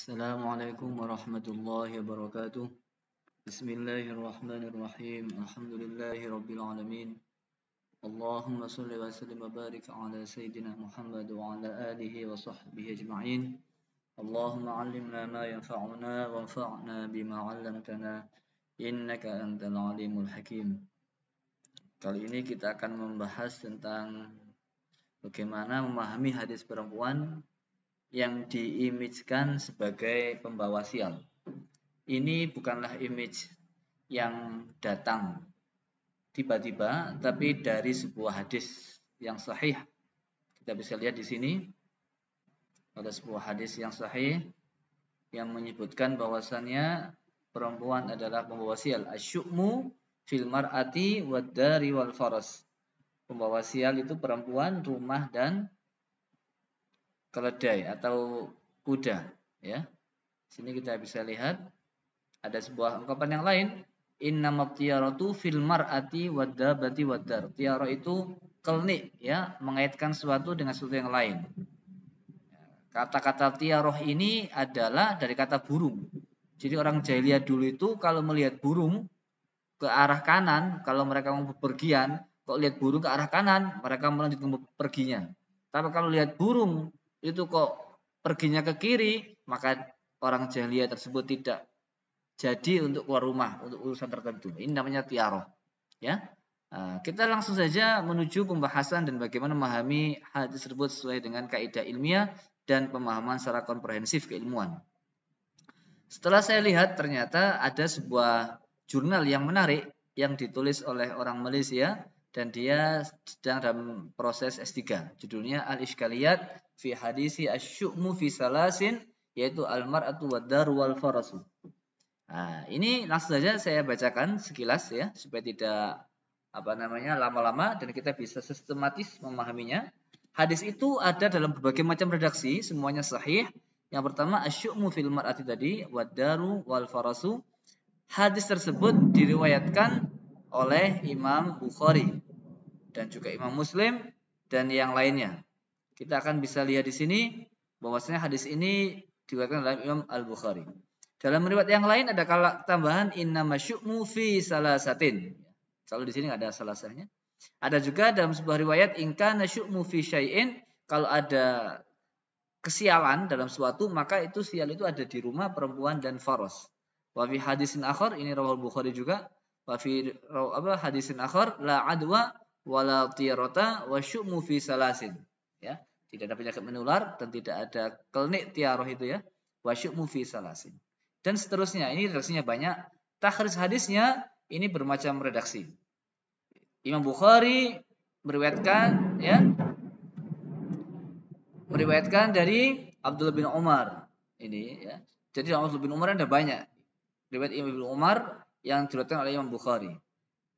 Assalamualaikum warahmatullahi wabarakatuh. Bismillahirrahmanirrahim. Alhamdulillahi rabbil alamin. Allahumma salli wa sallim wa barik ala sayyidina Muhammad wa ala alihi wa sahbihi ajma'in. Allahumma 'allimna ma yanfa'una wanfa'na bima 'allamtana innaka antal alimul hakim. Kali ini kita akan membahas tentang bagaimana memahami hadis perempuan yang diimajkan sebagai pembawa sial. Ini bukanlah image yang datang tiba-tiba, tapi dari sebuah hadis yang sahih. Kita bisa lihat di sini ada sebuah hadis yang sahih yang menyebutkan bahwasannya perempuan adalah pembawa sial. Asyu'mu fil mar'ati wad dari wal faras. Pembawa sial itu perempuan, rumah dan keledai atau kuda, ya. Sini kita bisa lihat ada sebuah ungkapan yang lain, innamat tiyaratu fil mar'ati waddabati waddar. Tiara itu kelnik, ya, mengaitkan sesuatu dengan sesuatu yang lain. Kata-kata tiaroh ini adalah dari kata burung. Jadi orang jahiliyah dulu itu kalau melihat burung ke arah kanan, kalau mereka mau bepergian, kok lihat burung ke arah kanan, mereka melanjutkan perginya. Tapi kalau lihat burung itu kok perginya ke kiri, maka orang jahiliyah tersebut tidak jadi untuk keluar rumah untuk urusan tertentu. Ini namanya tiaroh, ya. Kita langsung saja menuju pembahasan dan bagaimana memahami hadis tersebut sesuai dengan kaidah ilmiah dan pemahaman secara komprehensif keilmuan. Setelah saya lihat ternyata ada sebuah jurnal yang menarik yang ditulis oleh orang Malaysia dan dia sedang dalam proses S3. Judulnya Al-Ishkaliyat fi hadisi asyu'mu fi salasin, yaitu al-mar'atu wad-daru wal farasu. Nah, ini langsung saja saya bacakan sekilas, ya, supaya tidak lama-lama dan kita bisa sistematis memahaminya. Hadis itu ada dalam berbagai macam redaksi, semuanya sahih. Yang pertama asyu'mu fil mar'ati tadi, wad-daru wal farasu. Hadis tersebut diriwayatkan oleh Imam Bukhari dan juga Imam Muslim dan yang lainnya. Kita akan bisa lihat di sini bahwasanya hadis ini diriwayatkan oleh Imam Al-Bukhari. Dalam riwayat yang lain ada tambahan innamasyu'mu fi salasatin. Kalau di sini enggak ada salasahnya. Ada juga dalam sebuah riwayat ingkana syu'mu fi syai'in, kalau ada kesialan dalam suatu maka itu sial itu ada di rumah perempuan dan faros. Wa fi hadisin akhar, ini rawal Bukhari juga. Wa fi hadisin akhar la adwa wala tiyarata wa syu'mu fi salasin. Ya, tidak ada penyakit menular dan tidak ada kelnik tiaroh itu, ya. Wa syu'mu fi salasin. Dan seterusnya, ini redaksinya banyak. Takhrij hadisnya ini bermacam redaksi. Imam Bukhari meriwayatkan, ya, meriwayatkan dari Abdullah bin Umar. Ini, ya. Jadi Abdullah bin Umar ada banyak. Riwayat Imam bin Umar yang diriwayatkan oleh Imam Bukhari,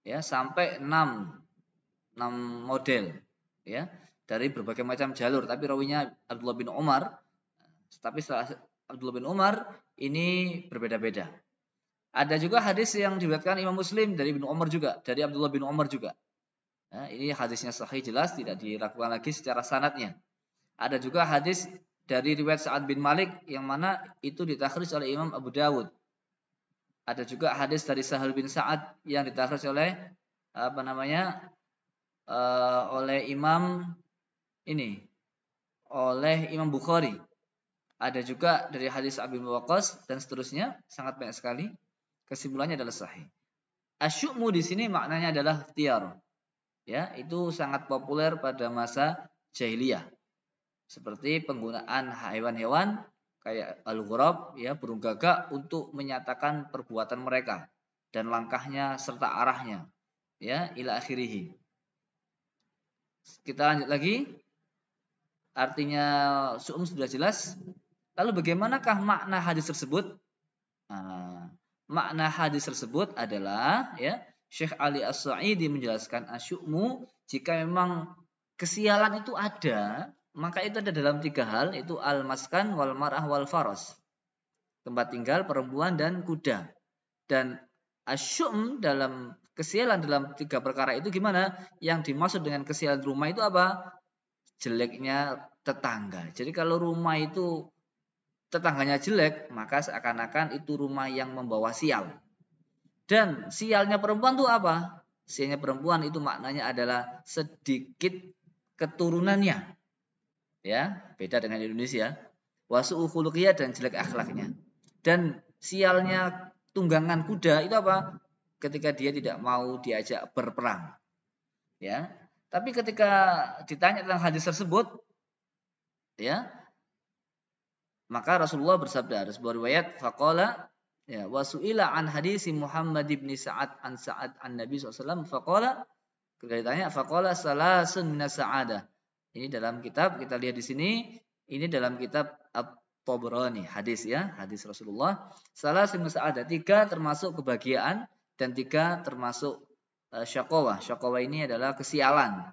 ya, sampai 6 model, ya, dari berbagai macam jalur, tapi rawinya Abdullah bin Umar. Tapi setelah Abdullah bin Umar ini berbeda-beda. Ada juga hadis yang diriwayatkan Imam Muslim dari Ibnu Umar juga, dari Abdullah bin Umar juga. Nah, ini hadisnya sahih jelas, tidak diragukan lagi secara sanadnya. Ada juga hadis dari riwayat Sa'ad bin Malik yang mana itu ditakhrij oleh Imam Abu Dawud. Ada juga hadis dari Sahal bin Sa'ad yang ditakhrij oleh oleh Imam Bukhari. Ada juga dari hadis Abi Waqqas dan seterusnya, sangat banyak sekali. Kesimpulannya adalah sahih. Asyu'mu di sini maknanya adalah tiar. Ya, itu sangat populer pada masa jahiliyah. Seperti penggunaan hewan-hewan kayak al-ghurab, ya, burung gagak untuk menyatakan perbuatan mereka dan langkahnya serta arahnya, ya, ila akhirih. Kita lanjut lagi. Artinya su'um sudah jelas. Lalu bagaimanakah makna hadis tersebut? Nah, makna hadis tersebut adalah, ya, Syekh Ali As-Sa'idi menjelaskan asyu'mu, jika memang kesialan itu ada, maka itu ada dalam 3 hal, itu al-maskan wal mar'ah wal faras. Tempat tinggal, perempuan dan kuda. Dan asyum dalam kesialan dalam 3 perkara itu gimana? Yang dimaksud dengan kesialan rumah itu apa? Jeleknya tetangga. Jadi kalau rumah itu tetangganya jelek, maka seakan-akan itu rumah yang membawa sial. Dan sialnya perempuan itu apa? Sialnya perempuan itu maknanya adalah sedikit keturunannya. Ya, beda dengan Indonesia. Wasu'u khuluqiyah dan jelek akhlaknya. Dan sialnya tunggangan kuda itu apa? Ketika dia tidak mau diajak berperang. Ya. Tapi ketika ditanya tentang hadis tersebut, ya, maka Rasulullah bersabda, ada sebuah riwayat, faqala ya wasu'ila an hadisi Muhammad ibn Sa'ad an Sa'ad an Nabi SAW faqala, ketika ditanya faqala salasun minas sa'adah. Ini dalam kitab, kita lihat di sini, ini dalam kitab At-Tabrani, hadis ya, hadis Rasulullah. Salasun minas sa'adah, 3 termasuk kebahagiaan dan 3 termasuk syaqawah. Syaqawah ini adalah kesialan.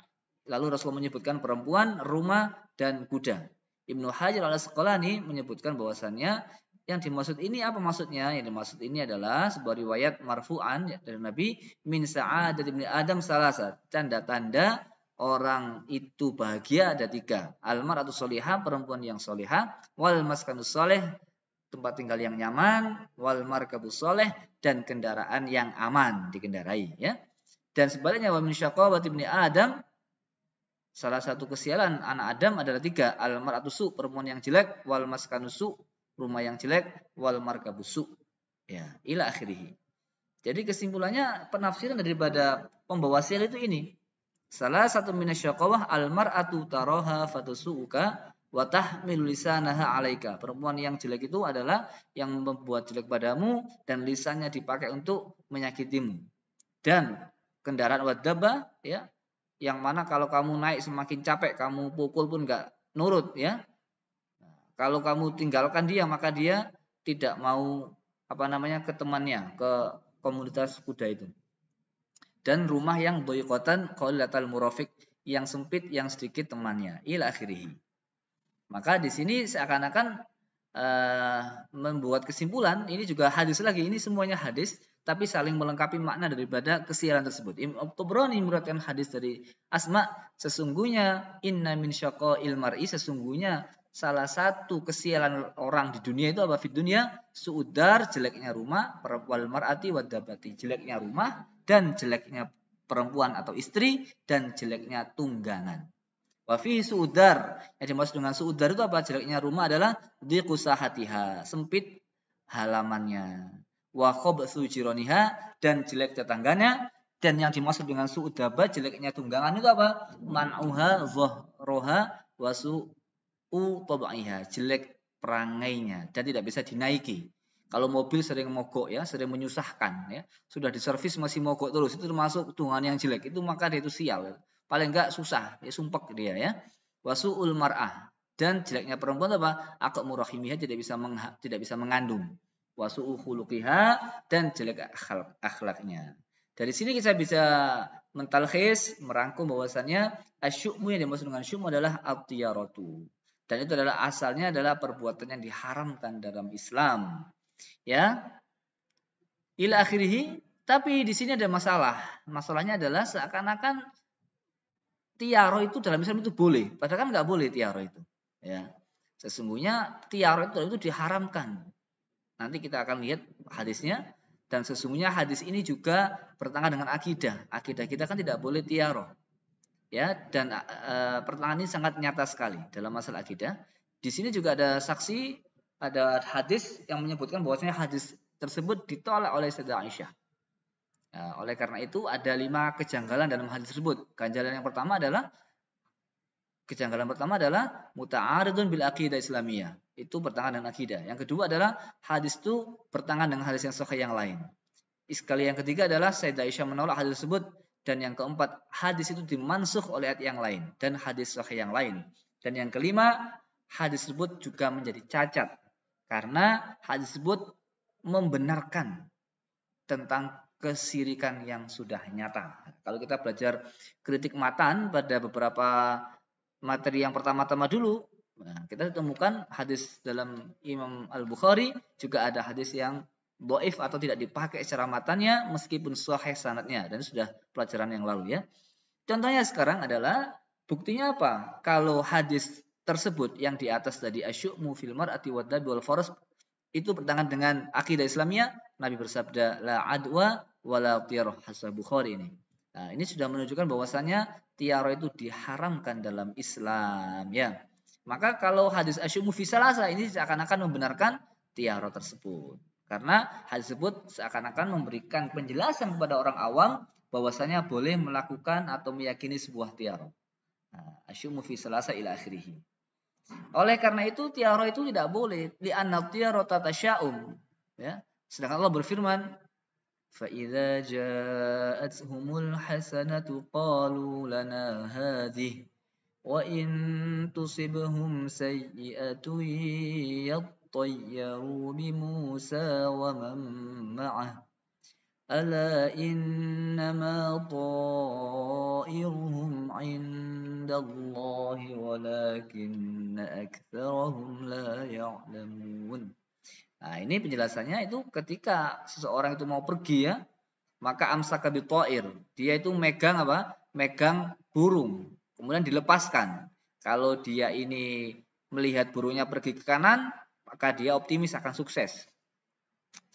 Lalu Rasulullah menyebutkan perempuan, rumah dan kuda. Ibnu Hajar al-Asqalani menyebutkan bahwasannya yang dimaksud ini apa maksudnya? Yang dimaksud ini adalah sebuah riwayat marfu'an dari Nabi, min sa'adat ibni Adam salasa. Tanda-tanda orang itu bahagia ada 3. Al-mar'atu sholihah, perempuan yang sholihah, wal maskanus sholih, tempat tinggal yang nyaman, wal markabus sholih, dan kendaraan yang aman dikendarai, ya. Dan sebaliknya wa min syaqawati ibni Adam, salah satu kesialan anak Adam adalah 3. Al-mar'atusu, perempuan yang jelek, wal maskanusu, rumah yang jelek, wal markabusu. Ya, ila akhirih. Jadi kesimpulannya penafsiran daripada pembawa sial itu ini. Salah satu minasyaqawah al-mar'atu taraha fatusu'uka wa tahmilu lisanaha 'alaika. Perempuan yang jelek itu adalah yang membuat jelek padamu dan lisannya dipakai untuk menyakitimu. Dan kendaraan wadabah, ya, yang mana kalau kamu naik semakin capek, kamu pukul pun enggak nurut, ya. Kalau kamu tinggalkan dia, maka dia tidak mau ke temannya, ke komunitas kuda itu. Dan rumah yang boykotan qalilatal murafiq, yang sempit, yang sedikit temannya, ila akhirih. Maka di sini seakan-akan membuat kesimpulan, ini juga hadis lagi, ini semuanya hadis, tapi saling melengkapi makna daripada kesialan tersebut. Imam Tabrani meriwayatkan hadis dari Asma, sesungguhnya inna min syaqa'il mar'i, sesungguhnya salah satu kesialan orang di dunia itu apa? Fid dunia su'udar, jeleknya rumah, wal mar'ati wadabati, jeleknya rumah dan jeleknya perempuan atau istri dan jeleknya tunggangan. Wa fi su'udar, yang dimaksud dengan su'udar itu apa? Jeleknya rumah adalah diqusahatiha, sempit halamannya. Wa khabsu jiraniha, dan jelek tetangganya. Dan yang dimaksud dengan su'udaba, jeleknya tunggangan itu apa? Man'uha dhahroha wa su'u tabaiha, jelek perangainya dan tidak bisa dinaiki. Kalau mobil sering mogok, ya, sering menyusahkan, ya, sudah diservis masih mogok terus, itu termasuk tunggangan yang jelek. Itu maka dia itu sial. Paling enggak susah, ya, sumpek dia, ya. Wa su'ul mar'ah, dan jeleknya perempuan apa? Aqmu rahimihah, tidak bisa mengandung. Wa su'u khuluqiha, dan jelek akhlaknya. Dari sini kita bisa mentalkhis, merangkum bahwasannya asyu'mu, yang dimaksud dengan syu'mu adalah at-tiyaratu. Dan itu adalah asalnya adalah perbuatan yang diharamkan dalam Islam. Ya. Ila akhirih, tapi di sini ada masalah. Masalahnya adalah seakan-akan tiaro itu dalam Islam itu boleh, padahal kan nggak boleh tiaro itu. Ya. Sesungguhnya tiaro itu diharamkan. Nanti kita akan lihat hadisnya, dan sesungguhnya hadis ini juga bertentangan dengan akidah. Akidah kita kan tidak boleh tiaro. Ya, dan pertentangan ini sangat nyata sekali dalam masalah akidah. Di sini juga ada saksi, ada hadis yang menyebutkan bahwasanya hadis tersebut ditolak oleh Sayyidah Aisyah. Oleh karena itu ada 5 kejanggalan dalam hadis tersebut. Kejanggalan pertama adalah muta'aridun bil aqidah islamiyah. Itu bertentangan dengan akidah. Yang kedua adalah hadis itu bertentangan dengan hadis yang sahih yang lain. Sekali yang ketiga adalah Sayyidah Aisyah menolak hadis tersebut. Dan yang keempat, hadis itu dimansukh oleh ayat yang lain dan hadis sahih yang lain. Dan yang kelima, hadis tersebut juga menjadi cacat karena hadis tersebut membenarkan tentang kesirikan yang sudah nyata. Kalau kita belajar kritik matan pada beberapa materi yang pertama-tama dulu, kita temukan hadis dalam Imam Al-Bukhari juga ada hadis yang dhaif atau tidak dipakai secara matannya meskipun sahih sanadnya, dan sudah pelajaran yang lalu, ya. Contohnya sekarang adalah buktinya apa? Kalau hadis tersebut yang di atas tadi asyu'mu fil mar'ati waddabi wal faras itu bertentangan dengan akidah Islamiyah. Nabi bersabda la adwa wala tiyarah, hasal Bukhari ini. Nah, ini sudah menunjukkan bahwasanya tiara itu diharamkan dalam Islam ya. Maka kalau hadis asyu'mu fi salasa ini seakan-akan membenarkan tiara tersebut. Karena hadis tersebut seakan-akan memberikan penjelasan kepada orang awam bahwasanya boleh melakukan atau meyakini sebuah tiara. Nah, asyu'mu fi salasa ila akhirih. Oleh karena itu tiara itu tidak boleh li'anna tiara tatasya'um ya. Sedangkan Allah berfirman fa idza ja'atuhumul hasanatu qalu lana hadhihi wa in tusibhum sayyi'atun yattayyaru bi Musa wa man ma'ah ala innama ta'iruhum 'indallahi walakinna aktsarahum la ya'lamun. Nah, ini penjelasannya itu ketika seseorang itu mau pergi ya, maka amsaka bi ta'ir. Dia itu megang apa? Megang burung, kemudian dilepaskan. Kalau dia ini melihat burungnya pergi ke kanan, maka dia optimis akan sukses.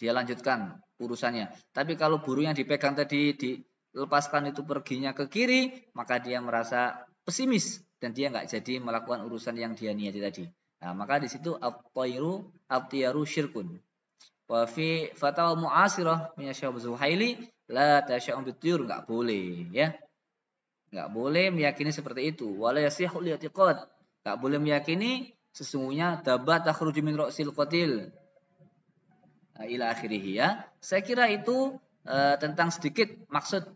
Dia lanjutkan urusannya. Tapi kalau burung yang dipegang tadi dilepaskan itu perginya ke kiri, maka dia merasa pesimis dan dia nggak jadi melakukan urusan yang dia niati tadi. Nah, maka di situ at-tiyaru syirkun. Wa fi fatawa mu'asirah min Syekh Zuhaili la tasya'um bityur, nggak boleh ya. Nggak boleh meyakini seperti itu. Wala yasihhu li'tiqad. Nggak boleh meyakini sesungguhnya dabat takhruju min ra'sil qatil ila akhirih ya. Saya kira itu tentang sedikit maksud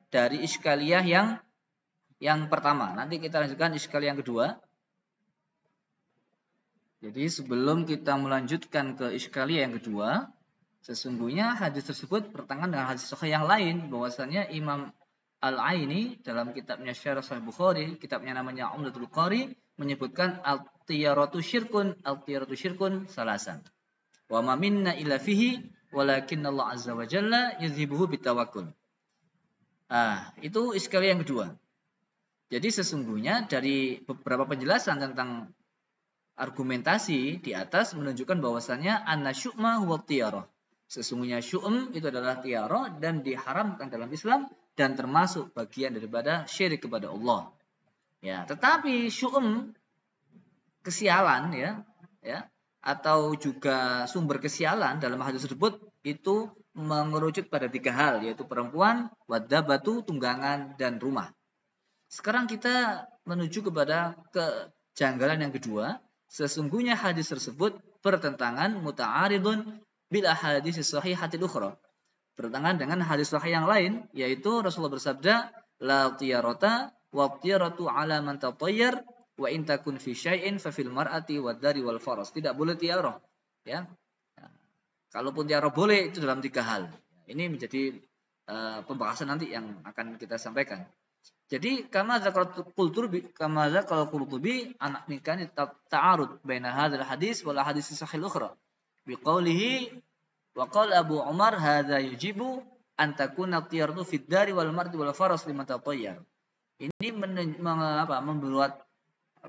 dari iskaliyah yang pertama. Nanti kita lanjutkan iskaliyah yang kedua. Jadi sebelum kita melanjutkan ke iskaliyah yang kedua, sesungguhnya hadis tersebut bertentangan dengan hadis sahih yang lain, bahwasanya Imam Al-Aini dalam kitabnya Syarah Sahih Bukhari, kitabnya namanya Umdatul Qari, menyebutkan al-tiyaratu syirkun salasan. Wa ma minna illa fihi walakinna Allah azza wa jalla yuzhibuhu bitawakkul. Itu iskali yang kedua. Jadi sesungguhnya dari beberapa penjelasan tentang argumentasi di atas menunjukkan bahwasannya anna syu'ma huwa tiyarah. Sesungguhnya syu'm itu adalah tiara dan diharamkan dalam Islam dan termasuk bagian daripada syirik kepada Allah. Ya, tetapi syu'm kesialan ya atau juga sumber kesialan dalam hadis tersebut itu mengerucut pada 3 hal, yaitu perempuan, wadabatu, tunggangan, dan rumah. Sekarang kita menuju kepada kejanggalan yang kedua. Sesungguhnya hadis tersebut bertentangan muta'aridun bil ahadits shahihatil ukhra. Bertentangan dengan hadis sahih yang lain, yaitu Rasulullah bersabda, la tiyarata wa tiyaratu ala man tatayyar wa in takun fi syai'in fa fil mar'ati wad dari wal faras. Tidak boleh tiara ya. Nah, kalaupun tiara boleh itu dalam 3 hal. Ini menjadi pembahasan nanti yang akan kita sampaikan. Jadi kama zakal Qurtubi anak nikah ta'arud baina hadzal hadis wal hadis sahih ukhra biqaulihi wa qala Abu Umar hadza yujibu an takuna tiyaratu fid dari wal mar'ati wal faras liman tatayyar. Ini membuat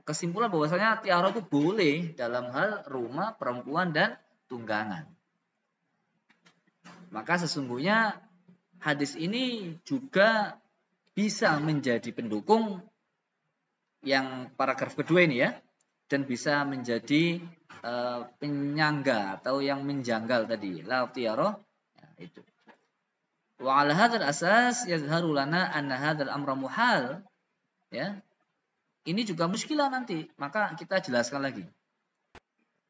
kesimpulan bahwasanya tiara itu boleh dalam hal rumah, perempuan, dan tunggangan. Maka sesungguhnya hadis ini juga bisa menjadi pendukung yang paragraf kedua ini ya, dan bisa menjadi penyangga atau yang menjanggal tadi la tiara ya, itu. Wa ala hadzal asas yazharu lana anna hadzal amra muhal ya. Ini juga muskilah nanti, maka kita jelaskan lagi.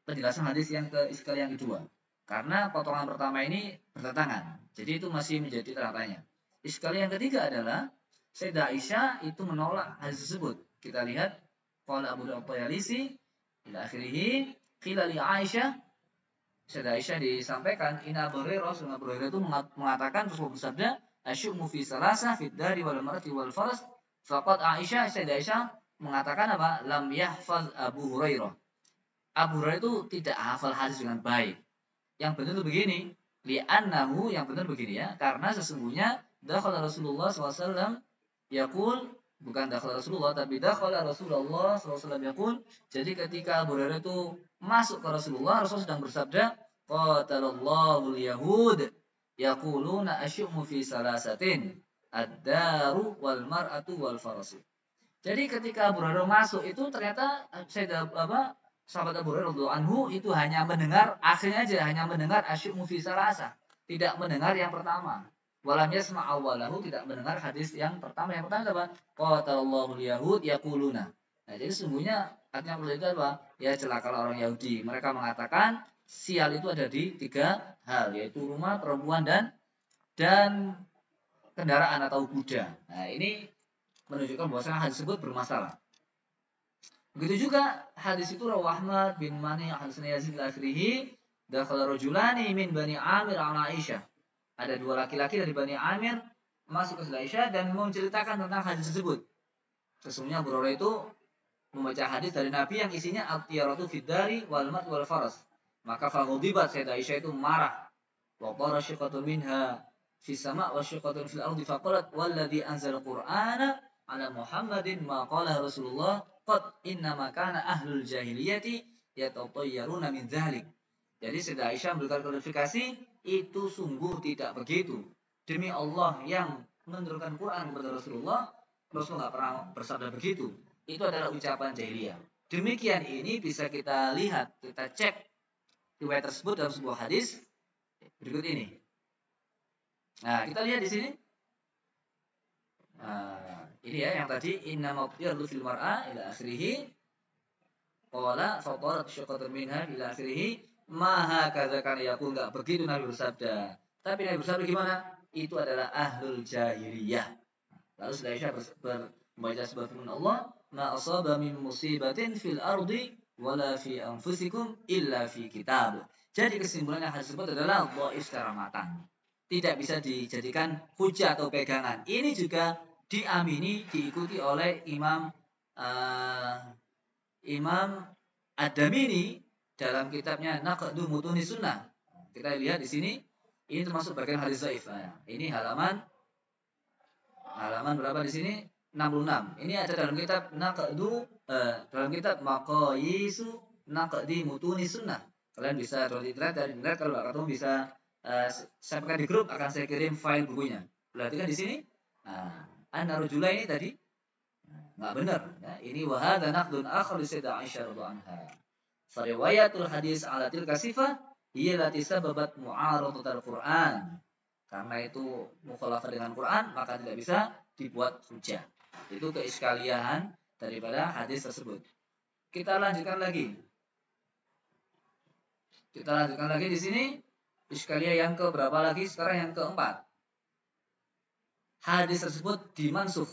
Penjelasan hadis yang yang kedua. Karena potongan pertama ini bertentangan. Jadi itu masih menjadi tanda tanya. Iskali yang ketiga adalah Sayyidah Aisyah itu menolak hadis tersebut. Kita lihat qala Abu Dawud Tayalisi ila akhirih qila li Aisyah. Sayyidah Aisyah disampaikan inna Abu Hurairah itu mengatakan Rasulullah bersabda asyumu fi salasa fid dari wal mar'ati wal faras faqad Sayyidah Aisyah mengatakan apa? Lam yahfaz Abu Hurairah. Abu Hurairah itu tidak hafal hadis dengan baik. Yang benar itu begini, li'annahu yang benar begini ya, karena sesungguhnya dakhala Rasulullah SAW yaqul Bukan dakhala Rasulullah, tapi dakhala Rasulullah SAW yaqul. Jadi ketika Abu Hurairah itu masuk ke Rasulullah, Rasul sedang bersabda, qatalallahu al-yahud yaquluna asyu'mu fi salasatin ad-daru wal mar'atu wal farasu. Jadi ketika Abu Hurairah masuk itu ternyata sahabat Abu Hurairah radhiyallahu anhu itu hanya mendengar akhirnya aja, hanya mendengar asyu'mu fi salasa, tidak mendengar yang pertama. Walam yasma' awwalahu, tidak mendengar hadis yang pertama. Yang pertama apa? Qatallahu al-yahud yaquluna. Nah, jadi sesungguhnya artinya itu apa? Ya celakalah orang Yahudi. Mereka mengatakan sial itu ada di 3 hal, yaitu rumah, perempuan dan kendaraan atau kuda. Nah, ini menunjukkan bahwasanya hadis tersebut bermasalah. Begitu juga hadis itu rawahu Ahmad bin Mani Hasan Yazid al-Akhrihi, dakhala rajulani min Bani Amir ala Aisyah. Ada 2 laki-laki dari Bani Amir masuk ke Aisyah dan menceritakan tentang hadis tersebut. Sesungguhnya Abu Hurairah itu membaca hadis dari Nabi yang isinya at-tiyaratu fid dari wal mat wal faras. Maka faghdibat Sayyidah Aisyah itu marah. Wa qara syiqatun minha fi sama' wa syiqatun fil ardi faqalat walladzi anzala qur'ana ala Muhammadin ma qala Rasulullah qad inna ma kana ahlul jahiliyati yatatayyaruna min dzalik. Jadi Sayyidah Aisyah memberikan klarifikasi, itu sungguh tidak begitu. Demi Allah yang menurunkan Quran kepada Rasulullah, Rasulullah nggak pernah bersabda begitu. Itu adalah ucapan jahiliyah. Demikian ini bisa kita lihat, kita cek riwayat tersebut dalam sebuah hadis berikut ini. Nah, kita lihat di sini. Nah, ini ya yang tadi inna maqyarlu fil mar'a ila akhirih. Qala faqalat syaqatun minha ila akhirih. Maha katakan yaqul, enggak begitu Nabi bersabda. Tapi Nabi bersabda gimana? Itu adalah ahlul jahiliyah. Lalu Aisyah membaca sebuah firman Allah, ma asaba min musibatin fil ardi wala fi anfusikum illa fi kitab. Jadi kesimpulannya hadis tersebut adalah dhaif secara matang. Tidak bisa dijadikan hujah atau pegangan. Ini juga diamini, diikuti oleh Imam Ad-Damini dalam kitabnya Naqdu Mutuni Sunnah. Kita lihat di sini, ini termasuk bagian hadis dhaif. Nah, ini halaman berapa di sini? 66. Ini ada dalam kitab dalam kitab Maqayisu Naqdi Mutuni Sunnah. Kalian bisa lihat dari internet, kalau nggak ketemu bisa saya pakai di grup, akan saya kirim file bukunya. Perhatikan di sini. Nah, an-narjula ini tadi nggak benar. Ya, ini wahada naqdun akhar li Sayyidah Aisyah radhiyallahu anha. Fariwayatul hadis ala tilka sifah hiya lati sababat mu'aradatul Qur'an. Karena itu mukhalafah dengan Quran, maka tidak bisa dibuat hujah. Itu keiskalian daripada hadis tersebut. Kita lanjutkan lagi. Di sini. Iskaliah yang ke berapa lagi? Sekarang yang keempat. Hadis tersebut dimansukh.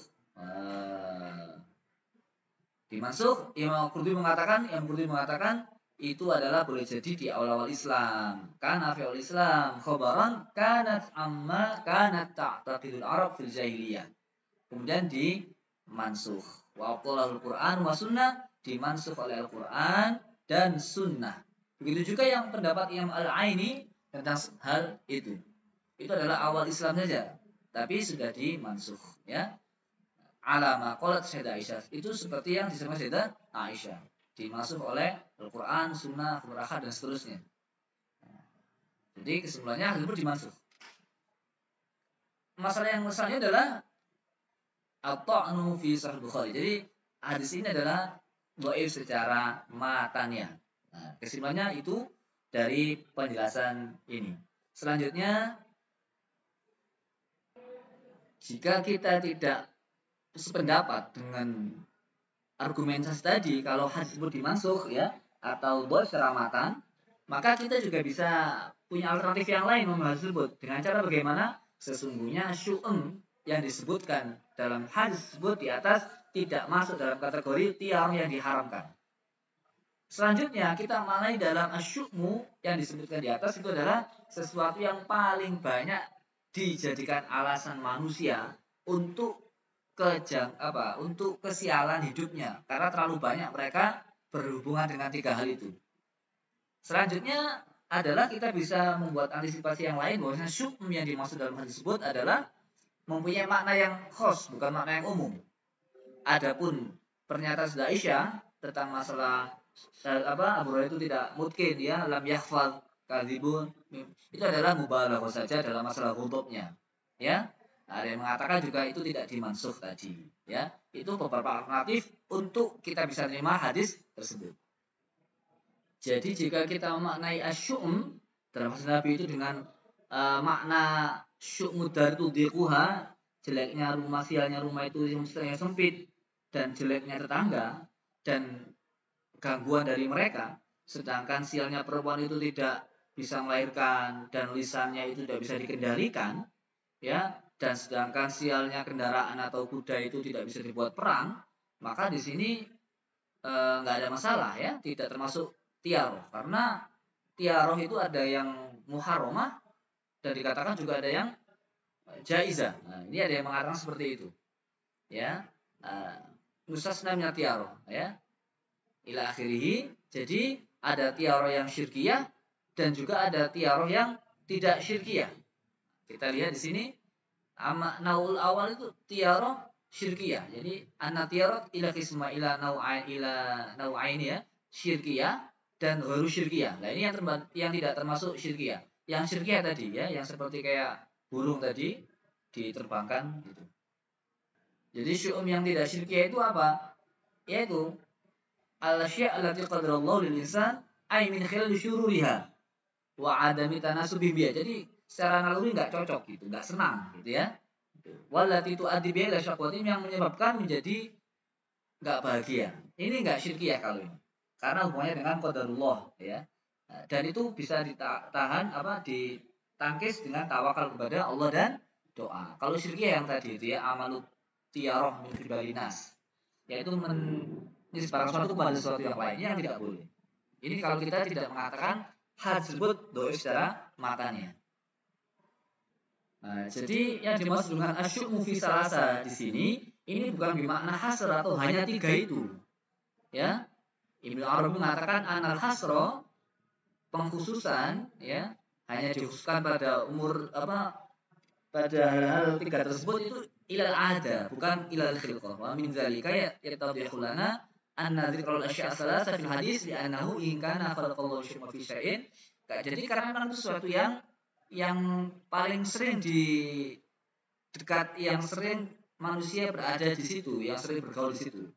Dimansukh, Imam Qurtubi mengatakan itu adalah boleh jadi di awal-awal Islam. Karena fi Islam khabaran kanat ta'taqidul Arab fil jahiliyah. Kemudian dimansukh. Wa aqalul Qur'an wa sunnah, dimansukh oleh Al-Qur'an dan sunnah. Begitu juga yang pendapat Imam Al-Aini tentang hal itu. Itu adalah awal Islam saja, tapi sudah dimansukh, ya. Alama qalat Sayyidah Aisyah, itu seperti yang disebut Sayyidah Aisyah, dimasukh oleh Al-Qur'an, sunnah, khabar ahad dan seterusnya. Jadi kesimpulannya hal itu dimasukh. Masalah yang selanjutnya adalah at-ta'nu fi Sahih Bukhari. Jadi hadis ini adalah dhaif secara matanya. Nah, kesimpulannya itu dari penjelasan ini. Selanjutnya, jika kita tidak sependapat dengan argumentasi tadi, kalau hadis tersebut dimansukh ya atau dhaif secara matan, maka kita juga bisa punya alternatif yang lain memahami hadis tersebut. Dengan cara bagaimana? Sesungguhnya syu'um yang disebutkan dalam hadis tersebut di atas tidak masuk dalam kategori tiar yang diharamkan. Selanjutnya kita maknai dalam asyukmu yang disebutkan di atas itu adalah sesuatu yang paling banyak dijadikan alasan manusia untuk untuk kesialan hidupnya, karena terlalu banyak mereka berhubungan dengan 3 hal itu. Selanjutnya adalah kita bisa membuat antisipasi yang lain, bahwasanya syukm yang dimaksud dalam hadis tersebut adalah mempunyai makna yang khas, bukan makna yang umum. Adapun pernyataan Sayyidah Aisyah tentang masalah Abu Hurairah itu tidak mungkin ya, lam yahfal kadzibun, itu adalah mubalaghah saja dalam masalah hudubnya. Ya. Ada yang mengatakan juga itu tidak dimansuh tadi, ya. Itu beberapa alternatif untuk kita bisa terima hadis tersebut. Jadi jika kita memaknai asyum dalam hadis Nabi itu dengan makna syu'mudar itu diquha, jeleknya rumah, sialnya rumah itu yang sempit dan jeleknya tetangga dan gangguan dari mereka, sedangkan sialnya perempuan itu tidak bisa melahirkan dan lisannya itu tidak bisa dikendalikan, ya, dan sedangkan sialnya kendaraan atau kuda itu tidak bisa dibuat perang, maka di sini nggak ada masalah ya, tidak termasuk tiaroh, karena tiaroh itu ada yang muharramah dan dikatakan juga ada yang jaizah. Nah, ini ada yang mengatakan seperti itu, ya, mustasna min tiaroh, ya, ila akhirih. Jadi ada tiaroh yang syirkiyah dan juga ada tiaroh yang tidak syirkiyah. Kita lihat di sini naul awal itu tiaroh syirkiyah. Jadi anna tiaroh ila qisma ila nau'ain ya, syirkiyah dan gharu syirkiyah. Nah, ini yang tidak termasuk syirkiyah. Yang syirkiyah tadi ya, yang seperti kayak burung tadi diterbangkan gitu. Jadi syu'um yang tidak syirkiyah itu apa? Yaitu al-asya' allati qadarallahu lil insan ay min khilal syururiha wa adami tanasubi biha. Jadi secara naluri enggak cocok gitu, enggak senang gitu ya. Wallati tu'addi biha ila syaqwatin, yang menyebabkan menjadi enggak bahagia. Ini enggak syirkiyah kalau ini. Karena hubungannya dengan qadarullah ya. Dan itu bisa ditahan ditangkis dengan tawakal kepada Allah dan doa. Kalau syirkiyah yang tadi itu ya, amalu tiyaroh min fibalinas, yaitu menisbahkan sesuatu kepada sesuatu yang lain, yang tidak boleh. Ini kalau kita tidak mengatakan hal tersebut doif secara matanya. Nah, jadi yang dimaksud dengan asyu'mu fi salasa di sini, ini bukan bermakna hasr atau hanya 3 itu. Ya. Ibnu Arabi mengatakan anal hasro, pengkhususan ya, hanya dikhususkan pada pada hal-hal 3 tersebut itu ilal ada, bukan ilal khilqah. Wa min dzalika yatadhihu lana anna dzikrul asya' salasa fil hadis li annahu in kana khalaqallahu syai'an fi syai'in. Jadi karena memang itu sesuatu yang paling sering yang sering manusia berada di situ, yang sering bergaul di situ.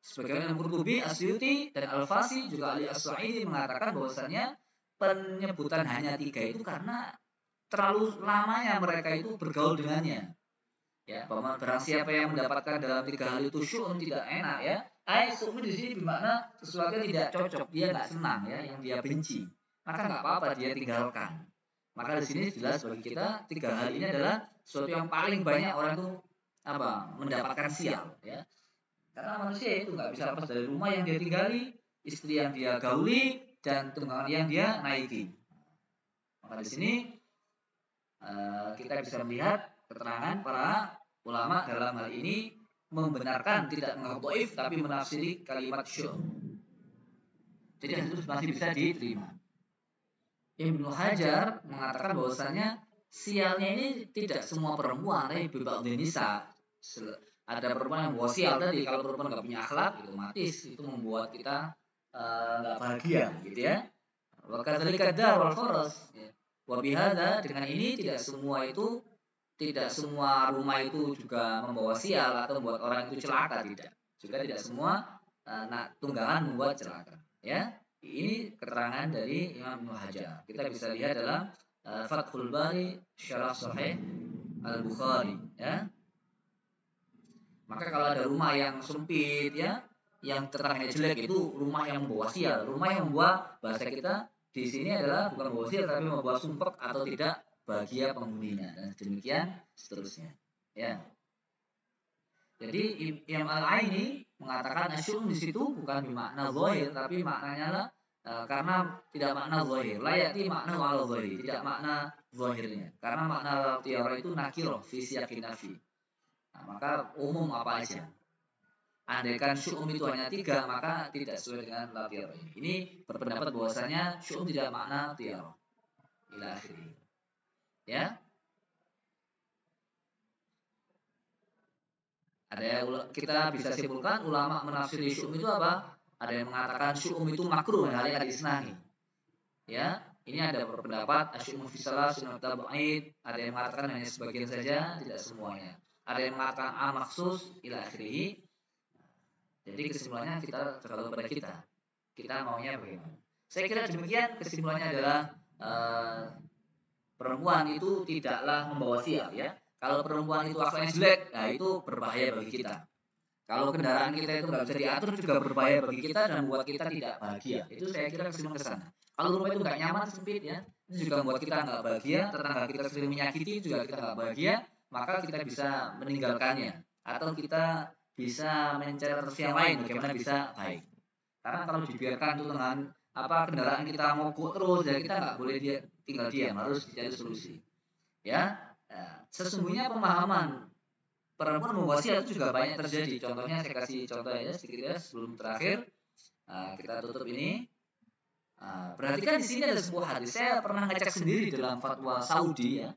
Sebagaimana Qurtubi, Asyuti dan Al-Fasi juga Ali As-Sa'idi mengatakan bahwasanya penyebutan hanya 3 itu karena terlalu lamanya mereka itu bergaul dengannya. Ya, barang siapa yang mendapatkan dalam 3 hal itu syu'un tidak enak ya. Syu'un di sini bermakna sesuatu yang tidak cocok, dia enggak senang ya, yang dia benci. Maka enggak apa-apa dia tinggalkan. Maka di sini jelas bagi kita 3 hal ini adalah sesuatu yang paling banyak orang itu mendapatkan sial ya. Karena manusia itu nggak bisa lepas dari rumah yang dia tinggali, istri yang dia gauli, dan tunggangan yang dia naiki. Maka di sini kita bisa melihat keterangan para ulama dalam hal ini membenarkan, tidak menganggap dhaif tapi menafsiri kalimat syu'um. Jadi itu masih bisa diterima. Ibnu Hajar mengatakan bahwasanya sialnya ini tidak semua perempuan, tapi bibadun nisa. Ada perempuan yang membawa sial tadi, kalau perempuan nggak punya akhlak otomatis itu membuat kita nggak bahagia gitu ya. Wa kadzalika dar wal faras. Wa bihadza, dengan ini tidak semua rumah itu juga membawa sial atau membuat orang itu celaka, tidak. Juga tidak semua tunggangan membuat celaka ya. Ini keterangan dari Imam Ibnu Hajar. Kita bisa lihat dalam Fathul Bari Syarah Sahih Al-Bukhari ya. Maka kalau ada rumah yang sempit ya, yang tertangnya jelek, itu rumah yang membawa sial. Rumah yang membawa, bahasa kita di sini adalah bukan membawa sial tapi membawa sumpek atau tidak bahagia penghuninya, dan demikian seterusnya. Ya. Jadi Imam Al-Aini mengatakan asyum di situ bukan bermakna zahir, tapi maknanya lah karena tidak makna zahir. Layati makna wal zahir, tidak makna zahirnya. Karena makna tiara itu nakirah fi siyaqin nafi. Maka umum apa aja. Andaikan syu'um itu hanya 3, maka tidak sesuai dengan tiara ini. Ini berpendapat bahwasanya syu'um tidak makna tiara. Ila akhirih. Ya. Kita bisa simpulkan ulama menafsiri syu'um itu apa? Ada yang mengatakan syu'um itu makruh, hal yang disenangi. Ya, ini ada pendapat asyu'um fi salah sunnah tabaid, ada yang mengatakan hanya sebagian saja, tidak semuanya. Ada yang mengatakan maksus ila akhirih. Jadi kesimpulannya kita tergantung pada kita. Kita maunya bagaimana? Saya kira demikian, kesimpulannya adalah perempuan itu tidaklah membawa sial ya. Kalau perempuan itu akhlaknya jelek, nah itu berbahaya bagi kita. Kalau kendaraan kita itu nggak bisa diatur juga berbahaya bagi kita dan membuat kita tidak bahagia. Itu saya kira kesimpulan ke sana. Kalau rumah itu nggak nyaman, sempit ya, itu juga membuat kita nggak bahagia. Tetangga kita sering menyakiti juga kita nggak bahagia. Maka kita bisa meninggalkannya atau kita bisa mencari alternatif yang lain bagaimana bisa baik. Karena kalau dibiarkan itu dengan kendaraan kita mogok terus, ya kita nggak boleh dia tinggal diam, harus dicari solusi. Ya, sesungguhnya pemahaman perempuan membawa sial itu juga banyak terjadi. Contohnya saya kasih contoh ya sedikit ya sebelum terakhir. Kita tutup ini. Perhatikan di sini ada sebuah hadis. Saya pernah ngecek sendiri dalam fatwa Saudi ya.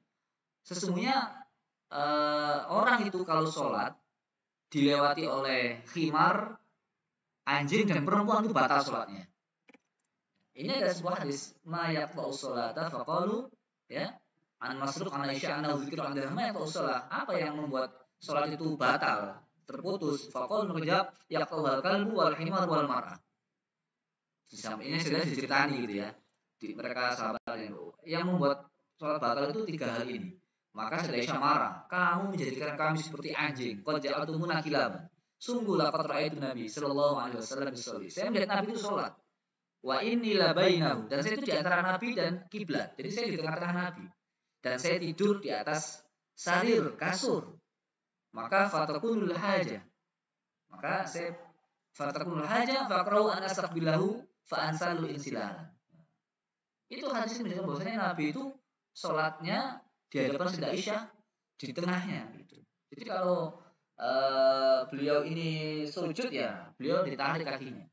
Sesungguhnya orang itu kalau sholat dilewati oleh khimar, anjing dan perempuan itu batal sholatnya. Ini ada sebuah hadis ma yaqta'u sholata faqalu ya an Masruq an Aisyah annahu dzikru an ma yaqta'u sholat. Apa yang membuat sholat itu batal, terputus? Faqal menjawab yaqta'u al-qalbu wal himar wal mar'ah. Sampai ini sudah diceritani gitu ya. Mereka sahabat yang membuat sholat batal itu 3 hal ini. Maka Aisyah marah, kamu menjadikan kami seperti anjing. Qad ja'altumuna kilaban. Sungguh laqad ra'aitu Nabi sallallahu alaihi wasallam yusolli. Saya melihat Nabi itu sholat. Wa inni la bainahu, dan saya itu di antara Nabi dan kiblat. Jadi saya di tengah-tengah Nabi. Dan saya tidur di atas sarir, kasur. Maka fatakunul haja. Maka saya fatakunul haja faqra'u an astaqbilahu fa ansalu insilalan. Itu hadis menunjukkan bahwasanya Nabi itu sholatnya di hadapan Sayyidah Aisyah di tengahnya gitu. Jadi kalau beliau ini sujud ya, beliau ditarik kakinya.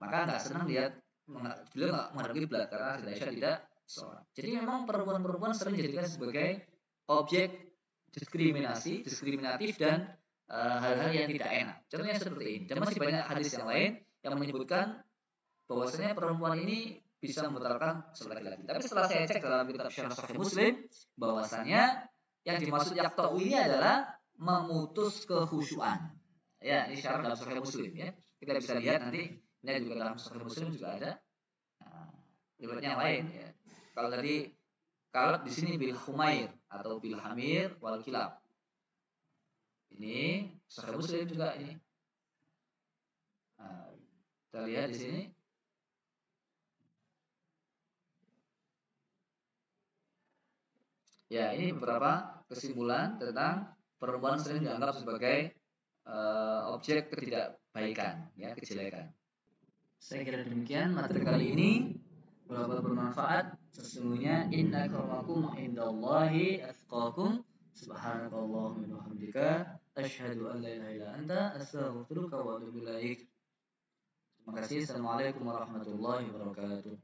Maka nggak senang lihat beliau nggak menghadap kiblat karena Sayyidah Aisyah tidak sholat. Jadi memang perempuan-perempuan sering dijadikan sebagai objek diskriminatif dan hal-hal yang tidak enak. Contohnya seperti ini. Dan masih banyak hadis yang lain yang menyebutkan bahwasanya perempuan ini bisa membatalkan sholat laki-laki. Tapi setelah saya cek dalam kitab Syarah Sahih Muslim, bahwasanya yang dimaksud yaqta'u ini adalah memutus kekhusyuan. Ya, ini syarah dalam Sahih Muslim ya. Kita bisa lihat nanti. Ini juga dalam Sahih Muslim juga ada riwayatnya lain ya. Kalau di sini bil humair atau bil hamir wal kilab. Ini Sahih Muslim juga ini. Kita lihat di sini. Ya, ini beberapa kesimpulan tentang perempuan sering dianggap sebagai objek ketidakbaikan, ya, kejelekan. Saya kira demikian materi kali ini. Berapa bermanfaat. Sesungguhnya inna akramakum indallahi atqakum. Subhanakallahumma wa bihamdika asyhadu an la ilaha illa anta astaghfiruka wa atubu ilaik. Terima kasih. Assalamualaikum warahmatullahi wabarakatuh.